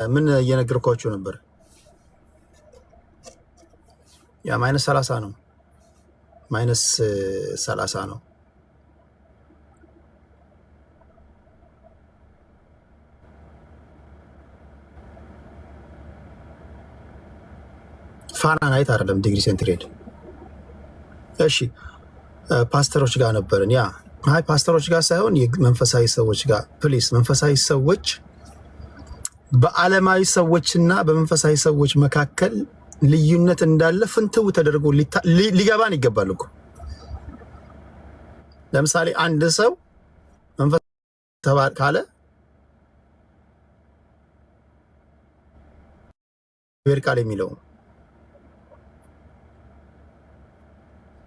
ምን እየነገርኳችሁ ነበር? ያ -30 ነው። -30 ነው። ፋራናይት አይደለም ዲግሪ ሴንቲግሬድ። እሺ ፓስተሮች ጋር ነበርን። ያ አይ ፓስተሮች ጋር ሳይሆን መንፈሳዊ ሰዎች ጋር ፕሊስ። መንፈሳዊ ሰዎች በዓለማዊ ሰዎችና በመንፈሳዊ ሰዎች መካከል ልዩነት እንዳለ ፍንትው ተደርጎ ሊገባን ይገባል እኮ። ለምሳሌ አንድ ሰው መንፈስ ተባል ካለ እግዚአብሔር ቃል የሚለው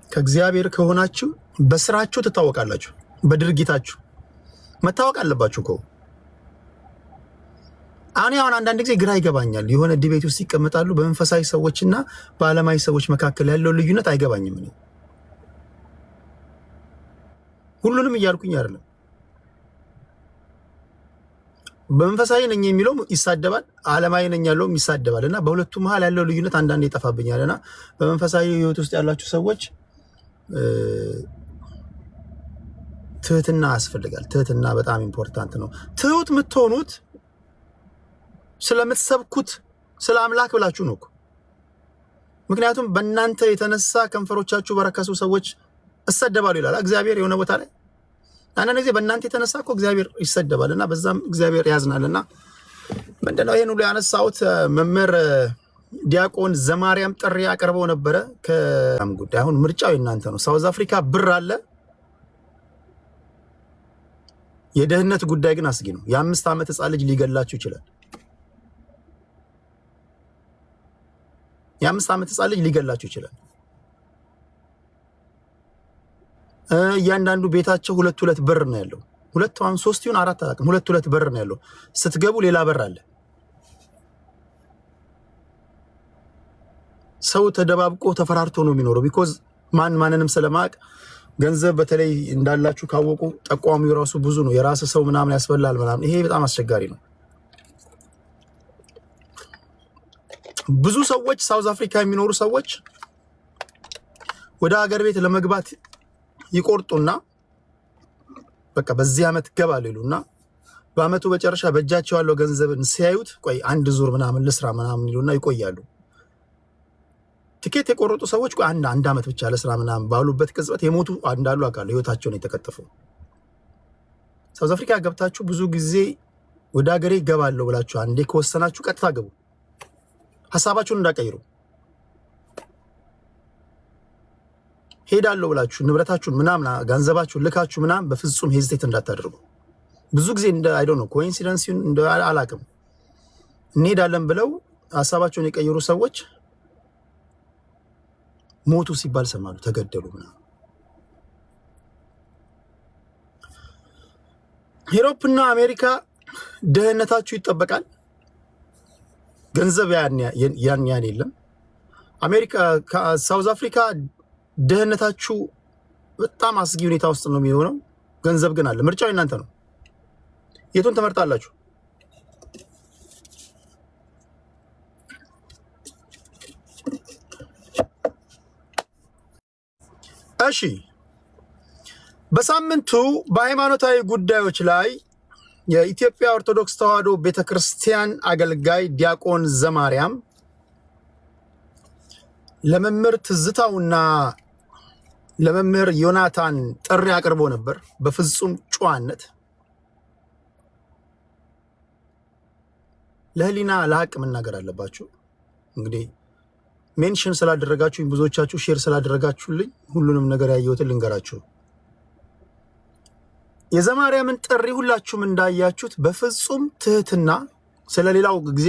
ከእግዚአብሔር ከሆናችሁ በስራችሁ ትታወቃላችሁ። በድርጊታችሁ መታወቅ አለባችሁ እኮ። አሁን አንዳንድ ጊዜ ግራ ይገባኛል። የሆነ ዲቤት ውስጥ ይቀመጣሉ። በመንፈሳዊ ሰዎችና በዓለማዊ ሰዎች መካከል ያለው ልዩነት አይገባኝም። እኔ ሁሉንም እያልኩኝ አይደለም። በመንፈሳዊ ነኝ የሚለው ይሳደባል፣ ዓለማዊ ነኝ ያለውም ይሳደባል። እና በሁለቱ መሀል ያለው ልዩነት አንዳንዴ ይጠፋብኛል። እና በመንፈሳዊ ህይወት ውስጥ ያላችሁ ሰዎች ትህትና ያስፈልጋል። ትህትና በጣም ኢምፖርታንት ነው። ትሁት የምትሆኑት ስለምትሰብኩት ስለ አምላክ ብላችሁ ነው እኮ። ምክንያቱም በእናንተ የተነሳ ከንፈሮቻችሁ በረከሱ ሰዎች እሰደባሉ ይላል እግዚአብሔር የሆነ ቦታ ላይ። አንዳንድ ጊዜ በእናንተ የተነሳ እኮ እግዚአብሔር ይሰደባል እና በዛም እግዚአብሔር ያዝናል። እና ምንድነው ይሄን ሁሉ ያነሳሁት? መምህር ዲያቆን ዘማርያም ጥሪ አቅርበው ነበረ ከአም ጉዳይ። አሁን ምርጫው የእናንተ ነው። ሳውዝ አፍሪካ ብር አለ። የደህንነት ጉዳይ ግን አስጊ ነው። የ5 ዓመት ህፃን ልጅ ሊገላችሁ ይችላል። የ5 ዓመት ህፃን ልጅ ሊገላችሁ ይችላል። እያንዳንዱ ቤታቸው 2 በር ነው ያለው። 2 አሁን 3 ይሁን 4 አላውቅም። 2 በር ነው ያለው። ስትገቡ ሌላ በር አለ። ሰው ተደባብቆ ተፈራርቶ ነው የሚኖረው። ቢኮዝ ማንንም ስለማቅ ገንዘብ በተለይ እንዳላችሁ ካወቁ ጠቋሚው ራሱ ብዙ ነው። የራስ ሰው ምናምን ያስበላል ምናምን። ይሄ በጣም አስቸጋሪ ነው። ብዙ ሰዎች ሳውዝ አፍሪካ የሚኖሩ ሰዎች ወደ ሀገር ቤት ለመግባት ይቆርጡና በቃ በዚህ ዓመት ገባሉ ይሉና በአመቱ መጨረሻ በእጃቸው ያለው ገንዘብን ሲያዩት ቆይ አንድ ዙር ምናምን ልስራ ምናምን ይሉና ይቆያሉ። ትኬት የቆረጡ ሰዎች ቆይ አንድ ዓመት ብቻ ለስራ ምናምን ባሉበት ቅጽበት የሞቱ እንዳሉ አውቃለሁ። ህይወታቸውን የተቀጠፉ። ሳውዝ አፍሪካ ገብታችሁ ብዙ ጊዜ ወደ ሀገሬ ይገባለሁ ብላችሁ አንዴ ከወሰናችሁ ቀጥታ ገቡ። ሐሳባችሁን እንዳቀይሩ። ሄዳለሁ ብላችሁ ንብረታችሁን ምናምን ገንዘባችሁን ልካችሁ ምናምን በፍጹም ሄዚቴት እንዳታደርጉ። ብዙ ጊዜ እንደ አይ ዶንት ኖ ኮኢንሲደንስ እንደ አላቅም እንሄዳለን ብለው ሐሳባቸውን የቀየሩ ሰዎች ሞቱ ሲባል ሰማሉ፣ ተገደሉ ምናምን። ዩሮፕና አሜሪካ ደህንነታችሁ ይጠበቃል። ገንዘብ ያን የለም። አሜሪካ ሳውዝ አፍሪካ ደህንነታችሁ በጣም አስጊ ሁኔታ ውስጥ ነው የሚሆነው። ገንዘብ ግን አለ። ምርጫው እናንተ ነው። የቱን ትመርጣላችሁ? እሺ፣ በሳምንቱ በሃይማኖታዊ ጉዳዮች ላይ የኢትዮጵያ ኦርቶዶክስ ተዋሕዶ ቤተክርስቲያን አገልጋይ ዲያቆን ዘማርያም ለመምህር ትዝታውና ለመምህር ዮናታን ጥሪ አቅርቦ ነበር። በፍጹም ጨዋነት ለህሊና ለሀቅ መናገር አለባችሁ። እንግዲህ ሜንሽን ስላደረጋችሁኝ ብዙዎቻችሁ ሼር ስላደረጋችሁልኝ ሁሉንም ነገር ያየሁትን ልንገራችሁ። የዘማርያምን ጥሪ ሁላችሁም እንዳያችሁት በፍጹም ትህትና፣ ስለሌላው ጊዜ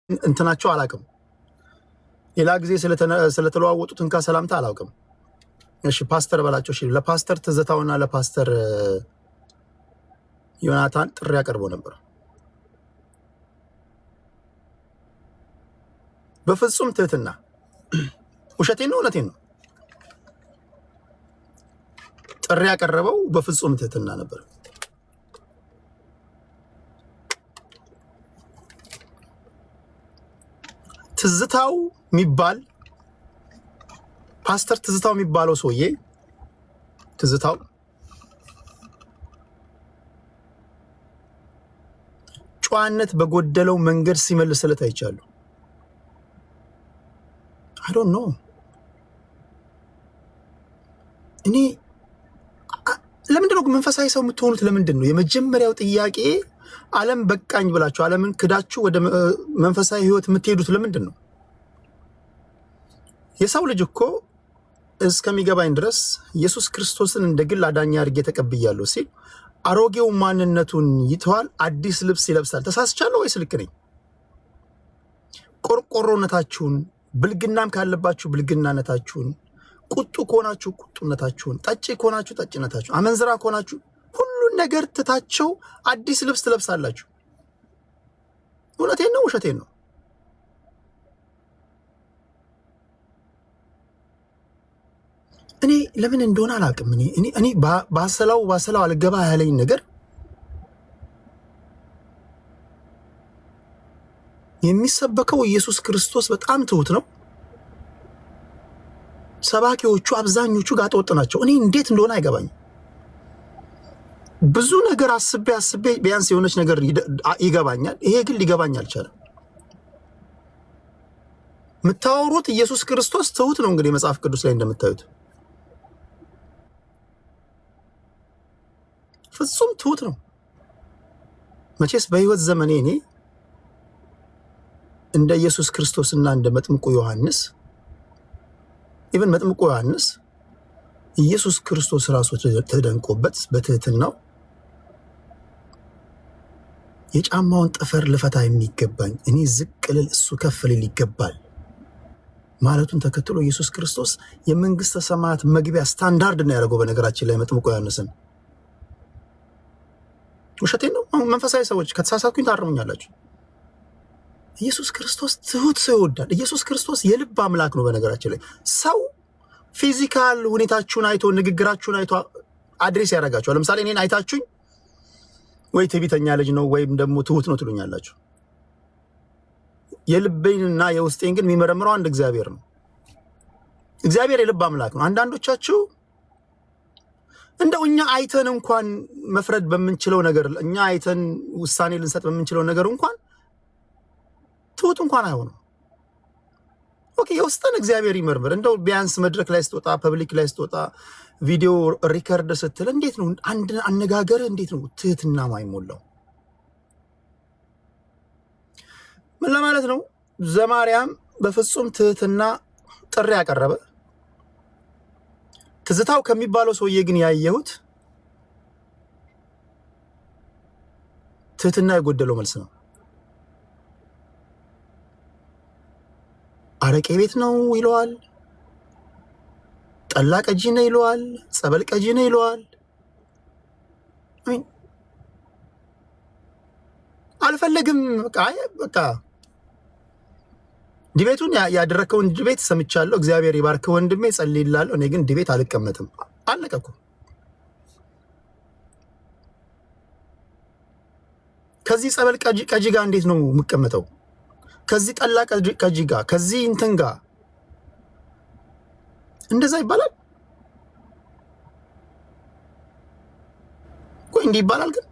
እንትናቸው አላውቅም። ሌላ ጊዜ ስለተለዋወጡት እንካ ሰላምታ አላውቅም። እሺ ፓስተር በላቸው። እሺ ለፓስተር ትዝታውና ለፓስተር ዮናታን ጥሪ አቀርቦ ነበር። በፍጹም ትህትና። ውሸቴን ነው እውነቴን ነው። ጥሪ ያቀረበው በፍጹም ትህትና ነበር። ትዝታው የሚባል ፓስተር ትዝታው የሚባለው ሰውዬ ትዝታው ጨዋነት በጎደለው መንገድ ሲመልስለት አይቻለሁ። I don't know እኔ ለምንድን ነው መንፈሳዊ ሰው የምትሆኑት? ለምንድን ነው? የመጀመሪያው ጥያቄ ዓለም በቃኝ ብላችሁ ዓለምን ክዳችሁ ወደ መንፈሳዊ ህይወት የምትሄዱት ለምንድን ነው? የሰው ልጅ እኮ እስከሚገባኝ ድረስ ኢየሱስ ክርስቶስን እንደ ግል አዳኝ አድርጌ ተቀብያለሁ ሲል አሮጌው ማንነቱን ይተዋል፣ አዲስ ልብስ ይለብሳል። ተሳስቻለሁ ወይስ ልክ ነኝ? ቆርቆሮነታችሁን፣ ብልግናም ካለባችሁ ብልግናነታችሁን፣ ቁጡ ከሆናችሁ ቁጡነታችሁን፣ ጠጪ ከሆናችሁ ጠጭነታችሁ፣ አመንዝራ ከሆናችሁ ሁሉን ነገር ትታችሁ አዲስ ልብስ ትለብሳላችሁ። እውነቴን ነው ውሸቴን ነው? እኔ ለምን እንደሆነ አላውቅም። እኔ ባሰላው አልገባ ያለኝ ነገር የሚሰበከው ኢየሱስ ክርስቶስ በጣም ትሁት ነው። ሰባኪዎቹ አብዛኞቹ ጋጠወጥ ናቸው። እኔ እንዴት እንደሆነ አይገባኝም። ብዙ ነገር አስቤ ቢያንስ የሆነች ነገር ይገባኛል። ይሄ ግን ሊገባኝ አልቻለም። የምታወሩት ኢየሱስ ክርስቶስ ትሁት ነው። እንግዲህ መጽሐፍ ቅዱስ ላይ እንደምታዩት ፍጹም ትሁት ነው። መቼስ በህይወት ዘመኔ እኔ እንደ ኢየሱስ ክርስቶስና እንደ መጥምቁ ዮሐንስ ኢቨን መጥምቁ ዮሐንስ ኢየሱስ ክርስቶስ ራሱ ተደንቆበት በትህትናው የጫማውን ጠፈር ልፈታ የሚገባኝ እኔ ዝቅ ልል እሱ ከፍ ሊል ይገባል ማለቱን ተከትሎ ኢየሱስ ክርስቶስ የመንግስተ ሰማያት መግቢያ ስታንዳርድ ነው ያደረገው። በነገራችን ላይ መጥምቁ ዮሐንስን ውሸቴን ነው። መንፈሳዊ ሰዎች ከተሳሳትኩኝ ታርሙኛላችሁ። ኢየሱስ ክርስቶስ ትሁት ሰው ይወዳል። ኢየሱስ ክርስቶስ የልብ አምላክ ነው። በነገራችን ላይ ሰው ፊዚካል ሁኔታችሁን አይቶ ንግግራችሁን አይቶ አድሬስ ያደርጋችኋል። ለምሳሌ እኔን አይታችሁኝ ወይ ትዕቢተኛ ልጅ ነው ወይም ደግሞ ትሁት ነው ትሉኛላችሁ። የልቤንና የውስጤን ግን የሚመረምረው አንድ እግዚአብሔር ነው። እግዚአብሔር የልብ አምላክ ነው። አንዳንዶቻችሁ እንደው እኛ አይተን እንኳን መፍረድ በምንችለው ነገር እኛ አይተን ውሳኔ ልንሰጥ በምንችለው ነገር እንኳን ትሁት እንኳን አይሆንም። ኦኬ የውስጥን እግዚአብሔር ይመርምር። እንደው ቢያንስ መድረክ ላይ ስትወጣ ፐብሊክ ላይ ስትወጣ ቪዲዮ ሪከርድ ስትል እንዴት ነው አንድ አነጋገር እንዴት ነው ትህትና ማይሞላው? ምን ለማለት ነው? ዘማርያም በፍጹም ትህትና ጥሪ ያቀረበ ትዝታው ከሚባለው ሰውዬ ግን ያየሁት ትህትና የጎደለው መልስ ነው። አረቄ ቤት ነው ይለዋል፣ ጠላ ቀጂ ነው ይለዋል፣ ጸበል ቀጂ ነው ይለዋል። አልፈለግም በቃ ዲቤቱን ያደረከውን ዲቤት ሰምቻለሁ። እግዚአብሔር ይባርክ ወንድሜ፣ ጸልይላለሁ። እኔ ግን ዲቤት አልቀመጥም። አለቀኩ። ከዚህ ጸበል ቀጂ ጋር እንዴት ነው የምቀመጠው? ከዚህ ጠላ ቀጂ ጋር ከዚህ እንትን ጋር እንደዛ ይባላል? ቆይ እንዲህ ይባላል ግን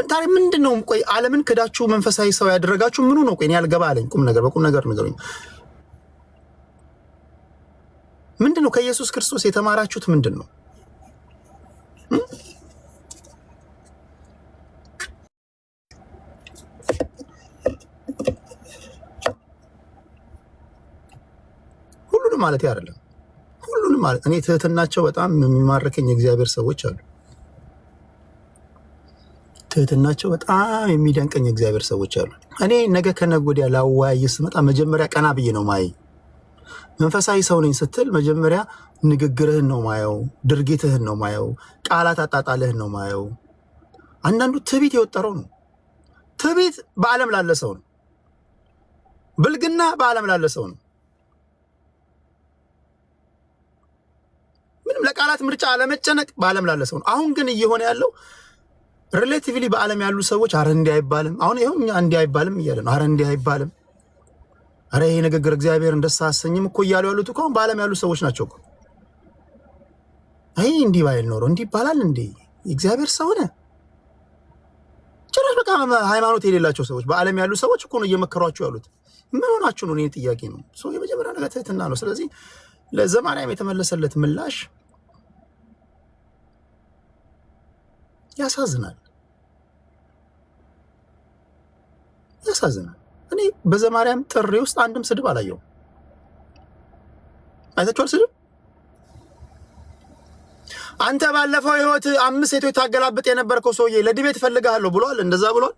ታዲያ ምንድን ነው? ቆይ ዓለምን ክዳችሁ መንፈሳዊ ሰው ያደረጋችሁ ምኑ ነው? ቆይ እኔ ያልገባ አለኝ። በቁም ነገር ንገሩኝ። ምንድን ነው ከኢየሱስ ክርስቶስ የተማራችሁት? ምንድን ነው? ሁሉንም ማለት አይደለም። ሁሉንም ማለት እኔ ትህትናቸው በጣም የሚማርከኝ የእግዚአብሔር ሰዎች አሉ። ትህትናቸው በጣም የሚደንቀኝ እግዚአብሔር ሰዎች አሉ። እኔ ነገ ከነገ ወዲያ ላወያይ ስመጣ መጀመሪያ ቀና ብዬ ነው ማይ። መንፈሳዊ ሰው ነኝ ስትል መጀመሪያ ንግግርህን ነው ማየው፣ ድርጊትህን ነው ማየው፣ ቃላት አጣጣልህን ነው ማየው። አንዳንዱ ትዕቢት የወጠረው ነው። ትዕቢት በዓለም ላለ ሰው ነው። ብልግና በዓለም ላለ ሰው ነው። ምንም ለቃላት ምርጫ አለመጨነቅ በዓለም ላለ ሰው ነው። አሁን ግን እየሆነ ያለው ሪሌቲቭሊ በዓለም ያሉ ሰዎች አረ እንዲህ አይባልም። አሁን ይኸው እኛ እንዲህ አይባልም እያለ ነው። አረ እንዲህ አይባልም፣ አረ ይሄ ንግግር እግዚአብሔርን ደስ አያሰኝም እኮ እያሉ ያሉት እኮ በዓለም ያሉ ሰዎች ናቸው እኮ። አይ እንዲህ ባይል ኖሮ እንዲህ ይባላል እንዴ? እግዚአብሔር ሰው ሆነ። ጭራሽ በቃ ሃይማኖት የሌላቸው ሰዎች በዓለም ያሉ ሰዎች እኮ ነው እየመከሯቸው ያሉት። ምን ሆናችሁ ነው? እኔ ጥያቄ ነው። ሰው የመጀመሪያ ነገር ትህትና ነው። ስለዚህ ለዘማርያም የተመለሰለት ምላሽ ያሳዝናል፣ ያሳዝናል። እኔ በዘማርያም ጥሪ ውስጥ አንድም ስድብ አላየሁም። አይታችኋል? ስድብ አንተ ባለፈው ህይወት 5 ሴቶች ታገላብጥ የነበርከው ሰውዬ ለዲቤት ፈልጋለሁ ብሏል። እንደዛ ብሏል።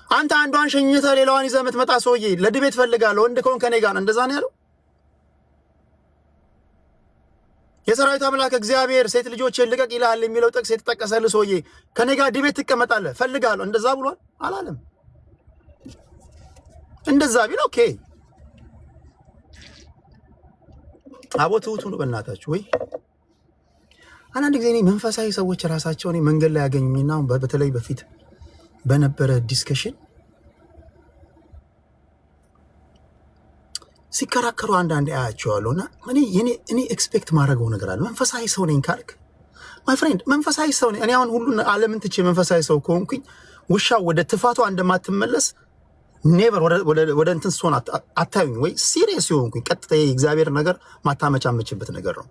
አንተ አንዷን ሸኝተህ ሌላዋን ይዘህ የምትመጣ ሰውዬ ለዲቤት ፈልጋለሁ ወንድ ከሆንክ ከኔ ጋር እንደዛ ነው ያለው። የሰራዊት አምላክ እግዚአብሔር ሴት ልጆችን ልቀቅ ይልሃል የሚለው ጥቅስ የተጠቀሰልህ ሰውዬ ከኔ ጋር ዲቤት ትቀመጣለህ ፈልጋለሁ እንደዛ ብሏል አላለም? እንደዛ ቢል ኦኬ። አቦቱቱ ነው በእናታችሁ ወይ። አንዳንድ ጊዜ እኔ መንፈሳዊ ሰዎች ራሳቸው እኔ መንገድ ላይ ያገኙኝና በተለይ በፊት በነበረ ዲስከሽን ሲከራከሩ አንዳንድ አያቸዋለሁና እኔ ኤክስፔክት ማድረገው ነገር አለ። መንፈሳዊ ሰው ነኝ ካልክ ማይ ፍሬንድ መንፈሳዊ ሰው ነኝ። እኔ አሁን ሁሉን ዓለምን ትቼ መንፈሳዊ ሰው ከሆንኩኝ ውሻ ወደ ትፋቷ እንደማትመለስ ኔቨር ወደ እንትን ስሆን አታዩኝ ወይ ሲሪየስ ይሆንኩኝ ቀጥታ የእግዚአብሔር ነገር ማታመቻመችበት ነገር ነው።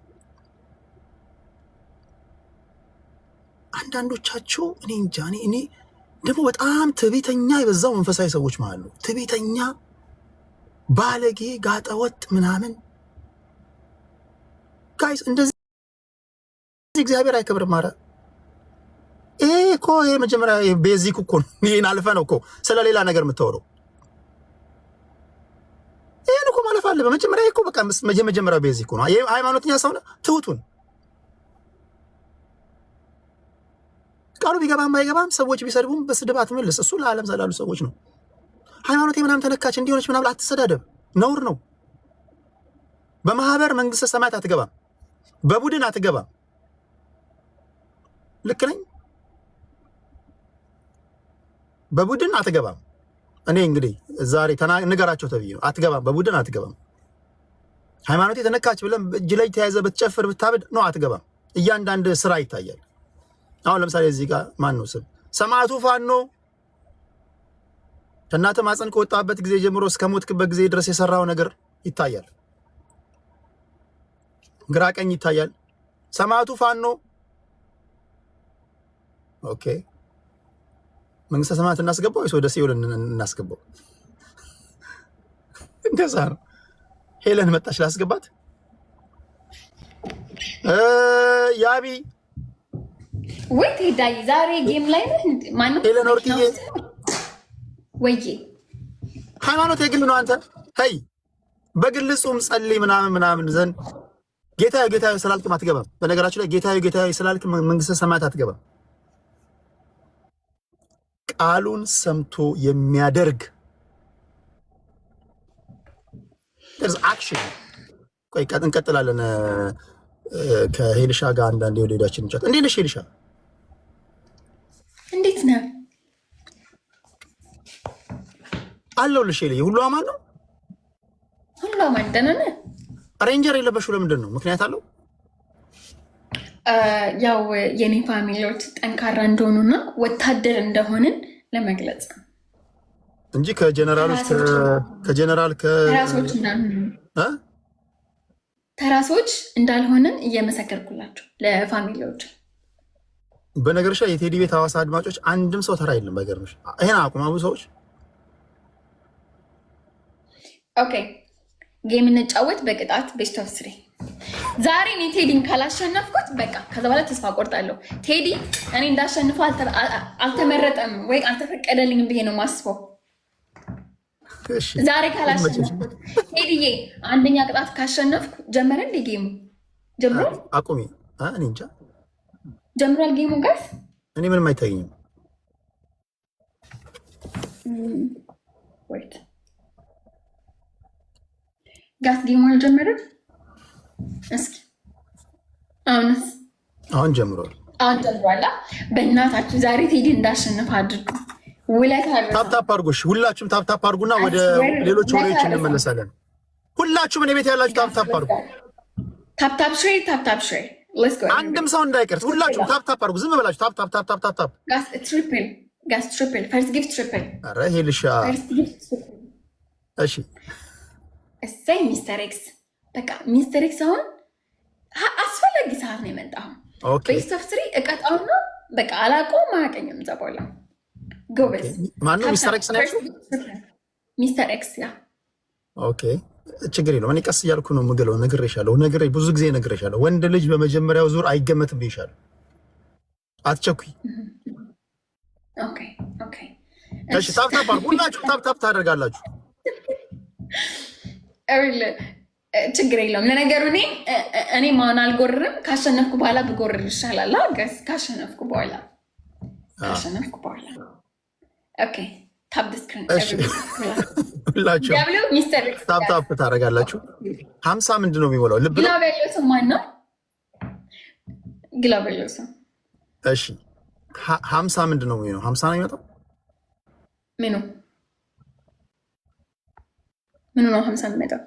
አንዳንዶቻቸው እኔ እንጃ እኔ ደግሞ በጣም ትዕቢተኛ የበዛው መንፈሳዊ ሰዎች ማለት ነው። ትዕቢተኛ ባለጌ ጋጠወጥ ምናምን ጋይስ እንደዚህ እግዚአብሔር አይከብርም። ኧረ ይሄ እኮ ይሄ መጀመሪያ ቤዚክ እኮ ነው። ይሄን አልፈ ነው እኮ ስለ ሌላ ነገር የምታወራው። ይሄን እኮ ማለፍ አለ። በመጀመሪያ እኮ በቃ መጀመሪያው ቤዚክ ነው። ይሄ ሃይማኖተኛ ሰው ነው ትሁቱን ቃሉ ቢገባም ባይገባም ሰዎች ቢሰድቡም በስድብ አትመልስ። እሱ ለዓለም ዘላሉ ሰዎች ነው። ሃይማኖቴ ምናምን ተነካች እንዲሆነች ምናምን አትሰዳደብ፣ ነውር ነው። በማህበር መንግስተ ሰማያት አትገባም፣ በቡድን አትገባም። ልክ ነኝ? በቡድን አትገባም። እኔ እንግዲህ ዛሬ ንገራቸው ተብዬ ነው። አትገባም፣ በቡድን አትገባም። ሃይማኖቴ ተነካች ብለን እጅ ላይ ተያይዘህ ብትጨፍር ብታብድ ነው አትገባም። እያንዳንድ ስራ ይታያል። አሁን ለምሳሌ እዚህ ጋር ማን ነው ስም ሰማዕቱ ፋኖ ከእናትህ ማፀን ከወጣበት ጊዜ ጀምሮ እስከ ሞትክበት ጊዜ ድረስ የሰራው ነገር ይታያል። ግራ ቀኝ ይታያል። ሰማዕቱ ፋኖ ኦኬ፣ መንግስተ ሰማያት እናስገባው ወይስ ወደ ሲኦል እናስገባው? እንደዛ ነው። ሄለን መጣች ላስገባት። ያቢ ወይ ቴዳይ ዛሬ ጌም ላይ ነህ? ማነው ሄለን ወርቅዬ ወይ ሃይማኖት የግል ነው። አንተ ሄይ በግል ጾም ጸልይ ምናምን ዘንድ ጌታዬ ስላልክ አትገባም። በነገራችን ላይ ጌታዬ ስላልክ መንግስተ ሰማያት አትገባም። ቃሉን ሰምቶ የሚያደርግ there's action። ቆይ እንቀጥላለን ከሄልሻ ጋር አንዳንዴ ወደ ሄዳችን እንጫት። እንዴት ነሽ ሄልሻ? እንዴት ነህ? አለሁልሽ። ሁሉ አማን ነው? ሁሉ አማን ደህና ነህ? ሬንጀር የለበሽው ለምንድን ነው? ምክንያት አለው? ያው የኔ ፋሚሊዎች ጠንካራ እንደሆኑና ወታደር እንደሆንን ለመግለጽ እንጂ ከጀነራሎች ተራሶች እንዳልሆንን እየመሰከርኩላቸው ለፋሚሊዎች። በነገርሽ የቴዲ ቤት ሐዋሳ አድማጮች አንድም ሰው ተራ የለም። ባይገርምሽ ይሄን አቁማቡ ሰዎች። ኦኬ ጌም እንጫወት በቅጣት ቤስት ኦፍ 3። ዛሬ እኔ ቴዲን ካላሸነፍኩት በቃ ከዛ በኋላ ተስፋ ቆርጣለሁ። ቴዲ እኔ እንዳሸንፈው አልተመረጠም ወይ አልተፈቀደልኝም ብዬ ነው ማስበው። ዛሬ ካላሸነፍኩት ቴዲዬ አንደኛ ቅጣት ካሸነፍኩ ጀመረ እንደ ጌሙ ጀምሯል። አቁሚ። እኔ እንጃ ጀምሯል ጌሙ ጋር እኔ ምንም አይታየኝም። ወይት ጋስ ጌሙ አልጀመረም። እስኪ አሁን ጀምሯል። አሁን ጀምሯላ። በእናታችሁ ዛሬ ቴዲ እንዳሸንፍ አድርጉ። ውለት አለ። ታፕታፕ አድርጉሽ። ሁላችሁም ታፕታፕ አድርጉና ወደ ሌሎች ወሬዎች እንመለሳለን። ሁላችሁም እኔ ቤት ያላችሁ ታፕታፕ አድርጉ። ታፕታፕ ሼር፣ ታፕታፕ ሼር። ሌትስ ጎ። አንድም ሰው እንዳይቀር። ሁላችሁም ታፕታፕ አድርጉ። ዝም ብላችሁ ታፕታፕ ታፕታፕ ታፕታፕ። ጋስ ትሪፕል፣ ጋስ ትሪፕል፣ ፈርስት ጊፍት ትሪፕል። ኧረ ይሄ ልሻ። እሺ እሰይ ሚስተር ኤክስ። በቃ ሚስተር ኤክስ አሁን አስፈላጊ ሰዓት ነው የመጣው። ቤስት ኦፍ 3 እቀጣውና በቃ አላውቀውም፣ አያውቀኝም። እዛ በኋላ ጎበዝ። ማነው ሚስተር ኤክስ ነው ያልሽው? ሚስተር ኤክስ ያ። ኦኬ ችግር የለውም። እኔ ቀስ እያልኩ ነው የምገለው። ነግሬሻለሁ፣ ብዙ ጊዜ ነግሬሻለሁ። ወንድ ልጅ በመጀመሪያው ዙር አይገመትም ብዬሻለሁ። አትቸኩይ። ኦኬ ኦኬ። እሺ ታፕታፕ አድርጉ። ሁላችሁም ታፕታፕ ታደርጋላችሁ። ችግር የለውም። ለነገሩ እኔ ማን አልጎርርም። ካሸነፍኩ በኋላ ብጎርር ይሻላል። ገስ ካሸነፍኩ በኋላ ኦኬ። ታፕ ስክሪን ሁላችሁ ታፕታፕ ታደርጋላችሁ። 50 ምንድን ነው የሚሞላው? ልብ ግላብ ያለው ሰው ማን ነው? ግላብ ያለው ሰው እሺ። 50 ምንድን ነው የሚሆነው? 50 ነው የሚመጣው። ምኑ ነው 50 የሚመጣው?